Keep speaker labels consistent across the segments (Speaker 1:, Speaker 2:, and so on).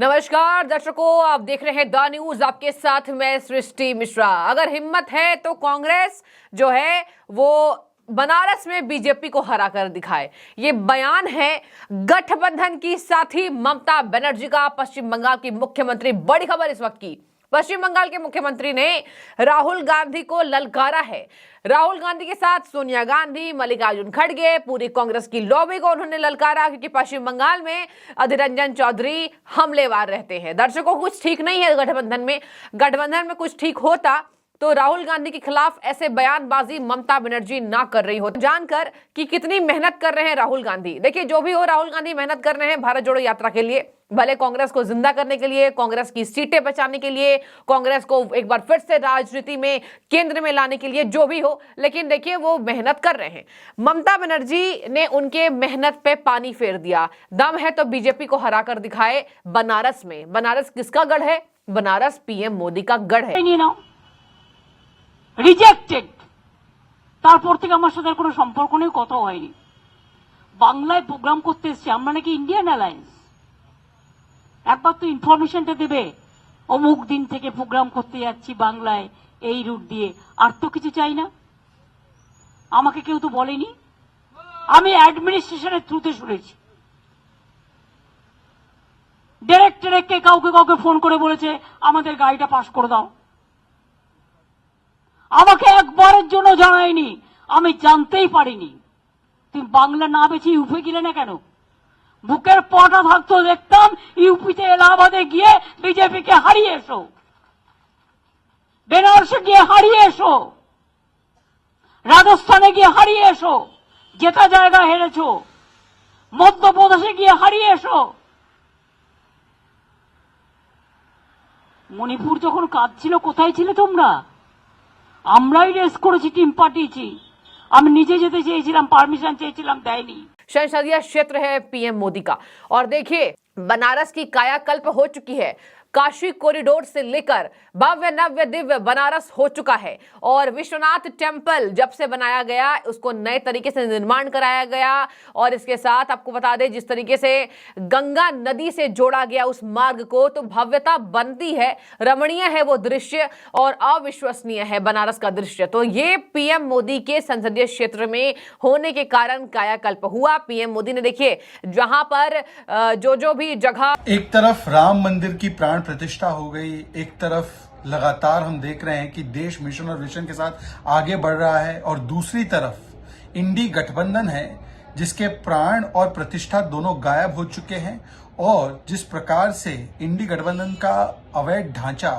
Speaker 1: नमस्कार दर्शकों, आप देख रहे हैं द न्यूज। आपके साथ मैं सृष्टि मिश्रा। अगर हिम्मत है तो कांग्रेस जो है वो बनारस में बीजेपी को हरा कर दिखाए। ये बयान है गठबंधन की साथी ममता बनर्जी का, पश्चिम बंगाल की मुख्यमंत्री। बड़ी खबर इस वक्त की, पश्चिम बंगाल के मुख्यमंत्री ने राहुल गांधी को ललकारा है। राहुल गांधी के साथ सोनिया गांधी, मल्लिकार्जुन खड़गे, पूरी कांग्रेस की लॉबी को उन्होंने ललकारा, क्योंकि पश्चिम बंगाल में अधीर रंजन चौधरी हमलेवार रहते हैं। दर्शकों, कुछ ठीक नहीं है गठबंधन में। गठबंधन में कुछ ठीक होता तो राहुल गांधी के खिलाफ ऐसे बयानबाजी ममता बनर्जी ना कर रही हो। जानकर कि कितनी मेहनत कर रहे हैं राहुल गांधी। देखिए, जो भी हो, राहुल गांधी मेहनत कर रहे हैं भारत जोड़ो यात्रा के लिए, भले कांग्रेस को जिंदा करने के लिए, कांग्रेस की सीटें बचाने के लिए, कांग्रेस को एक बार फिर से राजनीति में केंद्र में लाने के लिए, जो भी हो। लेकिन देखिए, वो मेहनत कर रहे हैं। ममता बनर्जी ने उनके मेहनत पे पानी फेर दिया। दम है तो बीजेपी को हरा कर दिखाए बनारस में। बनारस किसका गढ़ है? बनारस पीएम मोदी का गढ़ है।
Speaker 2: রিজেক্টেড। তারপর থেকে আমার সাথে কোনো সম্পর্ক নেই, কথা হয়নি। বাংলায় প্রোগ্রাম করতে এসেছি আমরা, নাকি ইন্ডিয়ান অ্যালায়েন্স। একবার তো ইনফরমেশনটা দেবে, অমুক দিন থেকে প্রোগ্রাম করতে যাচ্ছি বাংলায় এই রুট দিয়ে। আর তো কিছু চাই না। আমাকে কেউ তো বলেনি, আমি অ্যাডমিনিস্ট্রেশনের থ্রুতে শুনেছি। ডিরেক্টরকে কাউকে কাউকে ফোন করে বলেছে আমাদের গাড়িটা পাস করে দাও। আমাকে একবারের জন্য জানায়নি, আমি জানতেই পারিনি। তুমি বাংলা না বেছে ইউপি গেলে না কেন? বুকের পাটা থাকতো দেখতাম ইউপিতে এলাহাবাদে গিয়ে বিজেপিকে হারিয়ে এসো, বেনারসে গিয়ে হারিয়ে এসো, রাজস্থানে গিয়ে হারিয়ে এসো, জেতা জায়গা হেরেছো, মধ্যপ্রদেশে গিয়ে হারিয়ে এসো। মণিপুর যখন কাঁদছিল কোথায় ছিলে তোমরা? আমরাই রেস করেছি, টিম পাঠিয়েছি। আমি নিজে যেতে চেয়েছিলাম, পারমিशन চেয়েছিলাম, দেয়নি।
Speaker 1: संसदीय क्षेत्र है पीएम मोदी का। और देखिए, बनारस की कायाकल्प हो चुकी है। काशी कॉरिडोर से लेकर भव्य नव्य दिव्य बनारस हो चुका है। और विश्वनाथ टेम्पल जब से बनाया गया, उसको नए तरीके से निर्माण कराया गया। और इसके साथ आपको बता दें, जिस तरीके से गंगा नदी से जोड़ा गया उस मार्ग को, तो भव्यता बनती है। रमणीय है वो दृश्य और अविश्वसनीय है बनारस का दृश्य। तो ये पीएम मोदी के संसदीय क्षेत्र में होने के कारण कायाकल्प हुआ। पीएम मोदी ने देखिए, जहां पर जो भी जगह,
Speaker 3: एक तरफ राम मंदिर की प्राण प्रतिष्ठा हो गई, एक तरफ लगातार हम देख रहे हैं कि देश मिशन और विजन के साथ आगे बढ़ रहा है, और दूसरी तरफ इंडी गठबंधन है जिसके प्राण और प्रतिष्ठा दोनों गायब हो चुके हैं। और जिस प्रकार से इंडी गठबंधन का अवैध ढांचा,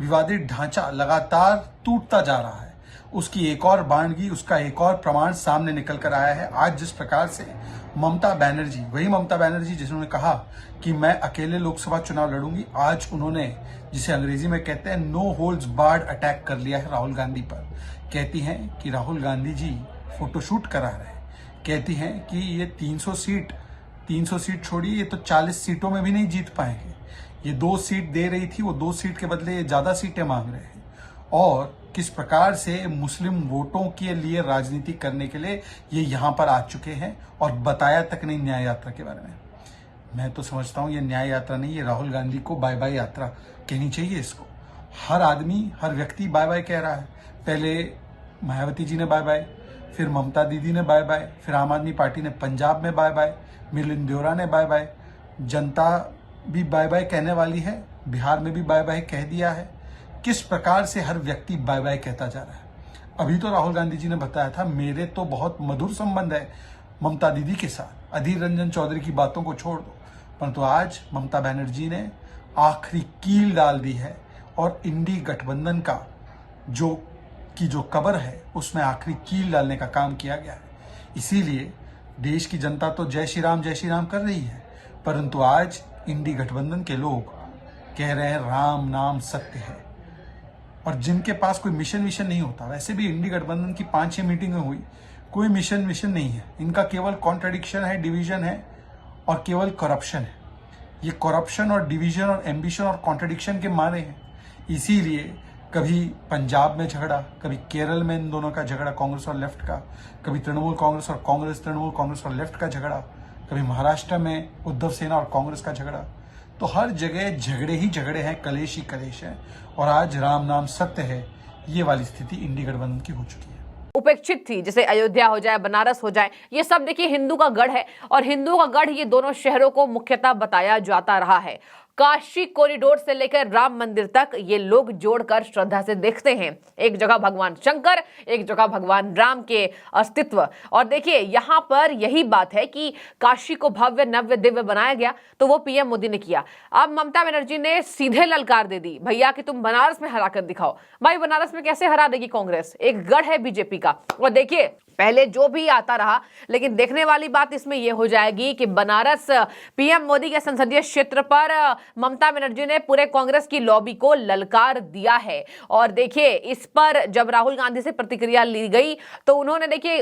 Speaker 3: विवादित ढांचा लगातार टूटता जा रहा है, उसकी एक और बानगी, उसका एक और प्रमाण सामने निकल कर आया है। आज जिस प्रकार से ममता बनर्जी, वही ममता बनर्जी जिन्होंने कहा कि मैं अकेले लोकसभा चुनाव लड़ूंगी, आज उन्होंने, जिसे अंग्रेजी में कहते हैं, नो होल्ड्स बार्ड अटैक कर लिया है राहुल गांधी पर। कहती हैं कि राहुल गांधी जी फोटोशूट करा रहे हैं। कहती हैं कि ये 300 सीट छोड़िए, ये तो 40 सीटों में भी नहीं जीत पाएंगे। ये 2 सीट दे रही थी, वो 2 सीट के बदले ये ज्यादा सीटें मांग रहे हैं। और किस प्रकार से मुस्लिम वोटों के लिए राजनीति करने के लिए ये यहां पर आ चुके हैं, और बताया तक नहीं न्याय यात्रा के बारे में। मैं तो समझता हूं ये न्याय यात्रा नहीं, ये राहुल गांधी को बाय बाय यात्रा कहनी चाहिए। इसको हर आदमी, हर व्यक्ति बाय बाय कह रहा है। पहले मायावती जी ने बाय बाय, फिर ममता दीदी ने बाय बाय, फिर आम आदमी पार्टी ने पंजाब में बाय बाय, मिलिंद देओरा ने बाय बाय, जनता भी बाय बाय कहने वाली है, बिहार में भी बाय बाय कह दिया है। किस प्रकार से हर व्यक्ति बाय बाय कहता जा रहा है। अभी तो राहुल गांधी जी ने बताया था, मेरे तो बहुत मधुर संबंध है ममता दीदी के साथ, अधीर रंजन चौधरी की बातों को छोड़ दो। परंतु आज ममता बनर्जी ने आखिरी कील डाल दी है, और इंडी गठबंधन का जो कब्र है उसमें आखिरी कील डालने का काम किया गया है। इसीलिए देश की जनता तो जय श्री राम कर रही है, परंतु आज इंडी गठबंधन के लोग कह रहे हैं राम नाम सत्य है। और जिनके पास कोई मिशन विशन नहीं होता, वैसे भी इंडी गठबंधन की 5-6 मीटिंगें हुई, कोई मिशन विशन नहीं है इनका, केवल कॉन्ट्रडिक्शन है, डिवीजन है और केवल करप्शन है। ये करप्शन और डिवीजन और एम्बिशन और कॉन्ट्रडिक्शन के मारे हैं। इसीलिए कभी पंजाब में झगड़ा, कभी केरल में इन दोनों का झगड़ा, कांग्रेस और लेफ्ट का, कभी तृणमूल कांग्रेस और लेफ्ट का झगड़ा, कभी महाराष्ट्र में उद्धव सेना और कांग्रेस का झगड़ा, तो हर जगह झगड़े ही झगड़े हैं, कलेश ही कलेश है। और आज राम नाम सत्य है, ये वाली स्थिति इंडी गठबंधन की हो चुकी है।
Speaker 1: उपेक्षित थी, जैसे अयोध्या हो जाए, बनारस हो जाए, ये सब देखिए हिंदू का गढ़ है और हिंदू का गढ़ ये दोनों शहरों को मुख्यतः बताया जाता रहा है। काशी कॉरिडोर से लेकर राम मंदिर तक ये लोग जोड़कर श्रद्धा से देखते हैं। एक जगह भगवान शंकर, एक जगह भगवान राम के अस्तित्व। और देखिए यहां पर यही बात है कि काशी को भव्य नव्य दिव्य बनाया गया तो वो पीएम मोदी ने किया। अब ममता बनर्जी ने सीधे ललकार दे दी, भैया कि तुम बनारस में हरा कर दिखाओ। भाई बनारस में कैसे हरा देगी कांग्रेस, एक गढ़ है बीजेपी का। और देखिए पहले जो भी आता रहा, लेकिन देखने वाली बात इसमें यह हो जाएगी कि बनारस पीएम मोदी के संसदीय क्षेत्र पर ममता बनर्जी ने पूरे कांग्रेस की लॉबी को ललकार दिया है। और देखिए इस पर जब राहुल गांधी से प्रतिक्रिया ली गई तो उन्होंने देखिए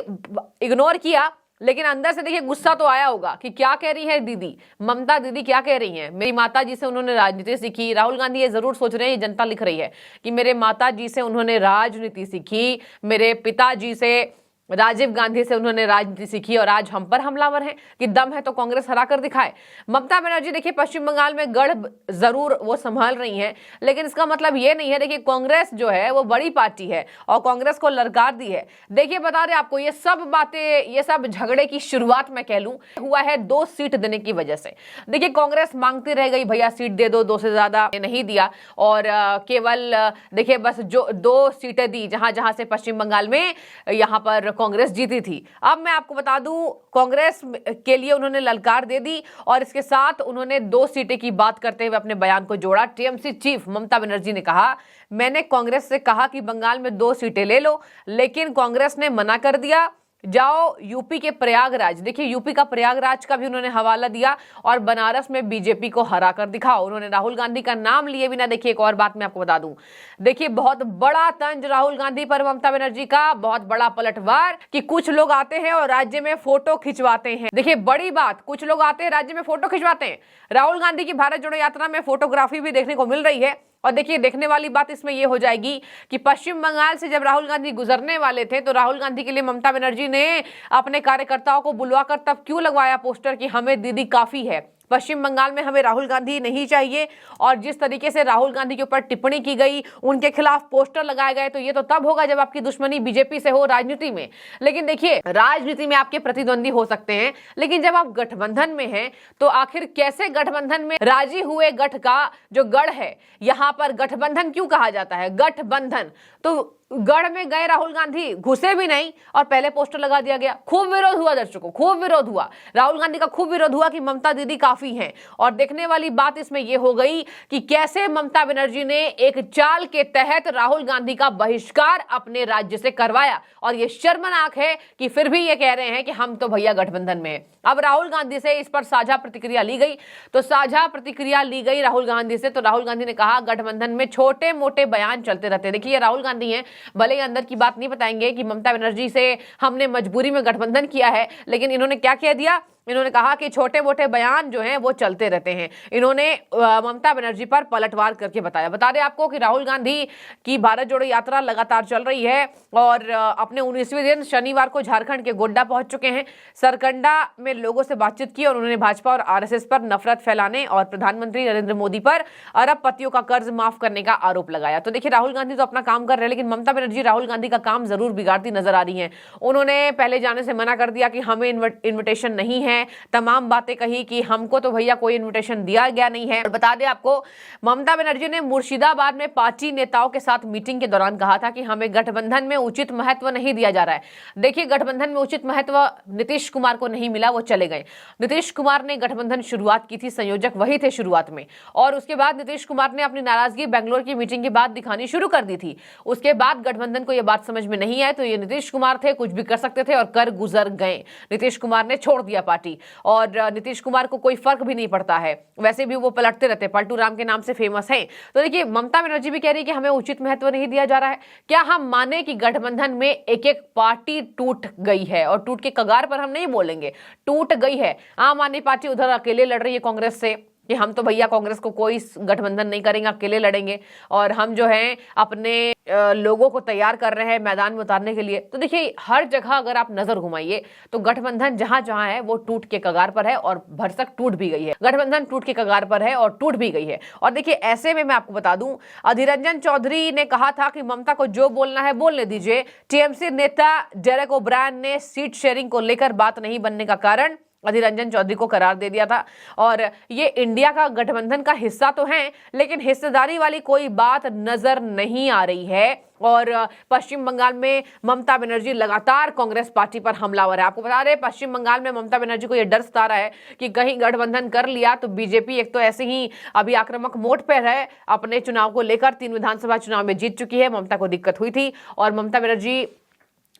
Speaker 1: इग्नोर किया, लेकिन अंदर से देखिए गुस्सा तो आया होगा कि क्या कह रही है दीदी, ममता दीदी क्या कह रही हैं। मेरी माता जी से उन्होंने राजनीति सीखी। राहुल गांधी ये जरूर सोच रहे हैं, ये जनता लिख रही है कि मेरे माता जी से उन्होंने राजनीति सीखी, मेरे पिताजी से राजीव गांधी से उन्होंने राजनीति सीखी और आज हम पर हमलावर हैं कि दम है तो कांग्रेस हरा कर दिखाए। ममता बनर्जी देखिए पश्चिम बंगाल में गढ़ जरूर वो संभाल रही हैं, लेकिन इसका मतलब ये नहीं है, देखिए कांग्रेस जो है वो बड़ी पार्टी है और कांग्रेस को ललकार दी है। देखिए बता रहे आपको ये सब बातें, ये सब झगड़े की शुरुआत मैं कह लूं हुआ है 2 सीट देने की वजह से। देखिए कांग्रेस मांगती रह गई, भैया सीट दे दो, 2 से ज्यादा नहीं दिया और केवल देखिए बस जो 2 सीटें दी जहां जहां से पश्चिम बंगाल में यहां पर कांग्रेस जीती थी। अब मैं आपको बता दूं कांग्रेस के लिए उन्होंने ललकार दे दी और इसके साथ उन्होंने 2 सीटें की बात करते हुए अपने बयान को जोड़ा। टीएमसी चीफ ममता बनर्जी ने कहा, मैंने कांग्रेस से कहा कि बंगाल में 2 सीटें ले लो, लेकिन कांग्रेस ने मना कर दिया। जाओ यूपी के प्रयागराज, देखिए यूपी का प्रयागराज का भी उन्होंने हवाला दिया और बनारस में बीजेपी को हरा कर दिखाओ। उन्होंने राहुल गांधी का नाम लिए बिना, देखिए एक और बात मैं आपको बता दूं, देखिए बहुत बड़ा तंज राहुल गांधी पर ममता बनर्जी का, बहुत बड़ा पलटवार कि कुछ लोग आते हैं और राज्य में फोटो खिंचवाते हैं। देखिए बड़ी बात, कुछ लोग आते हैं राज्य में फोटो खिंचवाते हैं। राहुल गांधी की भारत जोड़ो यात्रा में फोटोग्राफी भी देखने को मिल रही है। और देखिए देखने वाली बात इसमें यह हो जाएगी कि पश्चिम बंगाल से जब राहुल गांधी गुजरने वाले थे तो राहुल गांधी के लिए ममता बनर्जी ने अपने कार्यकर्ताओं को बुलवाकर तब क्यों लगवाया पोस्टर कि हमें दीदी काफी है, पश्चिम बंगाल में हमें राहुल गांधी नहीं चाहिए। और जिस तरीके से राहुल गांधी के ऊपर टिप्पणी की गई, उनके खिलाफ पोस्टर लगाए गए, तो ये तो तब होगा जब आपकी दुश्मनी बीजेपी से हो राजनीति में। लेकिन देखिए राजनीति में आपके प्रतिद्वंदी हो सकते हैं, लेकिन जब आप गठबंधन में हैं तो आखिर कैसे गठबंधन में राजी हुए गठ का जो गढ़ है, यहां पर गठबंधन क्यों कहा जाता है, गठबंधन। तो गढ़ में गए राहुल गांधी, घुसे भी नहीं और पहले पोस्टर लगा दिया गया। खूब विरोध हुआ दर्शकों, खूब विरोध हुआ, राहुल गांधी का खूब विरोध हुआ कि ममता दीदी काफी हैं। और देखने वाली बात इसमें यह हो गई कि कैसे ममता बनर्जी ने एक चाल के तहत राहुल गांधी का बहिष्कार अपने राज्य से करवाया। और यह शर्मनाक है कि फिर भी ये कह रहे हैं कि हम तो भैया गठबंधन में हैं। अब राहुल गांधी से इस पर साझा प्रतिक्रिया ली गई, तो साझा प्रतिक्रिया ली गई राहुल गांधी से, तो राहुल गांधी ने कहा गठबंधन में छोटे मोटे बयान चलते रहते हैं। देखिए राहुल गांधी हैं, भले ही अंदर की बात नहीं बताएंगे कि ममता बनर्जी से हमने मजबूरी में गठबंधन किया है, लेकिन इन्होंने क्या कह दिया, इन्होंने कहा कि छोटे मोटे बयान जो हैं वो चलते रहते हैं। इन्होंने ममता बनर्जी पर पलटवार करके बताया। बता दें आपको कि राहुल गांधी की भारत जोड़ो यात्रा लगातार चल रही है और अपने 19वें दिन शनिवार को झारखंड के गोड्डा पहुंच चुके हैं। सरकंडा में लोगों से बातचीत की और उन्होंने भाजपा और आरएसएस पर नफरत फैलाने और प्रधानमंत्री नरेंद्र मोदी पर अरबपतियों का कर्ज माफ करने का आरोप लगाया। तो देखिए राहुल गांधी तो अपना काम कर रहे हैं, लेकिन ममता बनर्जी राहुल गांधी का काम जरूर बिगाड़ती नजर आ रही है। उन्होंने पहले जाने से मना कर दिया कि हमें इन्विटेशन नहीं है, तमाम बातें कही कि हमको तो भैया कोई इनविटेशन दिया गया नहीं है। और बता दें आपको ममता बनर्जी ने मुर्शिदाबाद में पार्टी नेताओं के साथ मीटिंग के दौरान कहा था कि हमें गठबंधन में उचित महत्व नहीं दिया जा रहा है। देखिए गठबंधन में उचित महत्व नीतीश कुमार को नहीं मिला, वो चले गए। नीतीश कुमार ने गठबंधन शुरुआत की थी, संयोजक वही थे शुरुआत में, और उसके बाद नीतीश कुमार ने अपनी नाराजगी बेंगलोर की मीटिंग के बाद दिखानी शुरू कर दी थी। उसके बाद गठबंधन को यह बात समझ में नहीं आई, तो ये नीतीश कुमार थे, कुछ भी कर सकते थे और कर गुजर गए। नीतीश कुमार ने छोड़ दिया पार्टी और नीतीश कुमार को कोई फर्क भी नहीं पड़ता है, वैसे भी वो पलटते रहते, पलटू राम के नाम से फेमस हैं। तो देखिए ममता बनर्जी भी कह रही है कि हमें उचित महत्व नहीं दिया जा रहा है। क्या हम माने कि गठबंधन में एक एक पार्टी टूट गई है, और टूट के कगार पर हम नहीं बोलेंगे, टूट गई है। आम आदमी पार्टी उधर अकेले लड़ रही है कांग्रेस से, कि हम तो भैया कांग्रेस को कोई गठबंधन नहीं करेंगे, अकेले लड़ेंगे और हम जो है अपने लोगों को तैयार कर रहे हैं मैदान में उतारने के लिए। तो देखिए हर जगह अगर आप नजर घुमाइए तो गठबंधन जहां जहां है वो टूट के कगार पर है और भरसक टूट भी गई है। गठबंधन टूट के कगार पर है और टूट भी गई है। और देखिए ऐसे में मैं आपको बता दूं, अधीर रंजन चौधरी ने कहा था कि ममता को जो बोलना है बोलने दीजिए। टीएमसी नेता डेरेक ओब्रायन ने सीट शेयरिंग को लेकर बात नहीं बनने का कारण अधीर रंजन चौधरी को करार दे दिया था। और ये इंडिया का गठबंधन का हिस्सा तो है, लेकिन हिस्सेदारी वाली कोई बात नजर नहीं आ रही है। और पश्चिम बंगाल में ममता बनर्जी लगातार कांग्रेस पार्टी पर हमलावर है। आपको बता रहे पश्चिम बंगाल में ममता बनर्जी को यह डर सता रहा है कि कहीं गठबंधन कर लिया तो बीजेपी एक तो ऐसे ही अभी आक्रामक मोड पर है अपने चुनाव को लेकर। 3 विधानसभा चुनाव में जीत चुकी है, ममता को दिक्कत हुई थी और ममता बनर्जी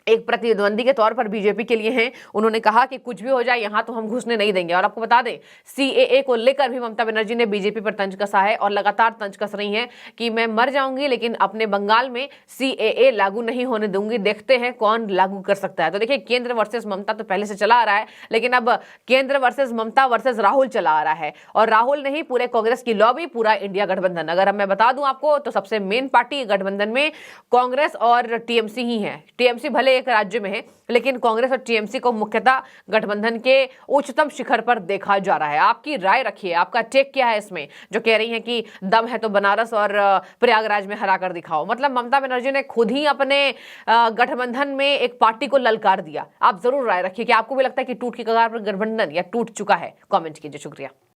Speaker 1: एक प्रतिद्वंदी के तौर पर बीजेपी के लिए हैं। उन्होंने कहा कि कुछ भी हो जाए यहां तो हम घुसने नहीं देंगे। और आपको बता दें सीएए को लेकर भी ममता बनर्जी ने बीजेपी पर तंज कसा है और लगातार तंज कस रही हैं कि मैं मर जाऊंगी लेकिन अपने बंगाल में सीएए लागू नहीं होने दूंगी, देखते हैं कौन लागू कर सकता है। तो देखिए केंद्र वर्सेस ममता तो पहले से चला आ रहा है, लेकिन अब केंद्र वर्सेस ममता वर्सेस राहुल चला आ रहा है। और राहुल नहीं, पूरे कांग्रेस की लॉबी, पूरा इंडिया गठबंधन। अगर मैं बता दूं आपको तो सबसे मेन पार्टी गठबंधन में कांग्रेस और टीएमसी ही है। टीएमसी भले एक राज्य में है लेकिन कांग्रेस और टीएमसी को मुख्यतः गठबंधन के उच्चतम शिखर पर देखा जा रहा है। आपकी राय रखिए, आपका टेक क्या है इसमें, जो कह रही हैं कि दम है तो बनारस और प्रयागराज में हरा कर दिखाओ। मतलब ममता बनर्जी ने खुद ही अपने गठबंधन में एक पार्टी को ललकार दिया। आप जरूर राय रखिए कि आपको भी लगता है कि टूट की कगार पर गठबंधन या टूट चुका है। कमेंट कीजिए। शुक्रिया।